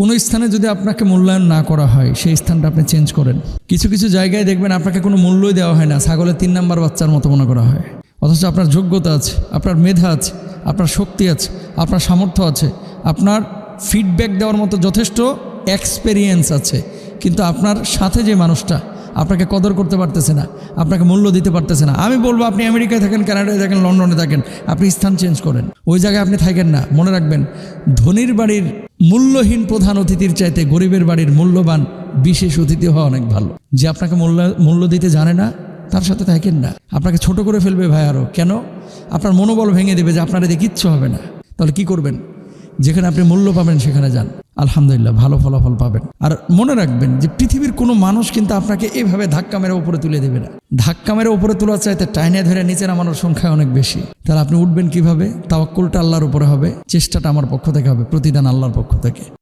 কোনো স্থানে যদি আপনাকে মূল্যায়ন না করা হয় সেই স্থানটা আপনি চেঞ্জ করেন। কিছু কিছু জায়গায় দেখবেন আপনাকে কোনো মূল্যই দেওয়া হয় না, ছাগলের 3 নাম্বার বাচ্চার মতো মনে করা হয়। অথচ আপনার যোগ্যতা আছে, আপনার মেধা আছে, আপনার শক্তি আছে, আপনার সামর্থ্য আছে, আপনার ফিডব্যাক দেওয়ার মতো যথেষ্ট এক্সপেরিয়েন্স আছে, কিন্তু আপনার সাথে যে মানুষটা আপনাকে কদর করতে পারতেছে না, আপনাকে মূল্য দিতে পারতেছে না। আমি বলবো আপনি আমেরিকায় থাকেন, কানাডায় থাকেন, লন্ডনে থাকেন, আপনি স্থান চেঞ্জ করেন, ওই জায়গায় আপনি থাকেন না। মনে রাখবেন, ধনীর বাড়ির মূল্যহীন প্রধান অতিথির চাইতে গরিবের বাড়ির মূল্যবান বিশেষ অতিথি হওয়া অনেক ভালো। যে আপনাকে মূল্য দিতে জানে না তার সাথে থাকেন না, আপনাকে ছোট করে ফেলবে ভাই। আরও কেন? আপনার মনোবল ভেঙে দেবে যে আপনার এতে কিচ্ছু হবে না। তাহলে কি করবেন? যেখানে আপনি মূল্য পাবেন সেখানে যান, আলহামদুলিল্লাহ ভালো ফলাফল পাবেন। আর মনে রাখবেন যে পৃথিবীর কোনো মানুষ কিন্তু আপনাকে এভাবে ধাক্কা মেরে উপরে তুলে দেবে না। ধাক্কা মেরে উপরে তোলার চাইতে টাইনে ধরে নিচে নামানোর সংখ্যা অনেক বেশি। তাহলে আপনি উঠবেন কিভাবে? তাওয়াক্কুলটা আল্লাহর উপরে হবে, চেষ্টাটা আমার পক্ষ থেকে হবে, প্রতিদান আল্লাহর পক্ষ থেকে।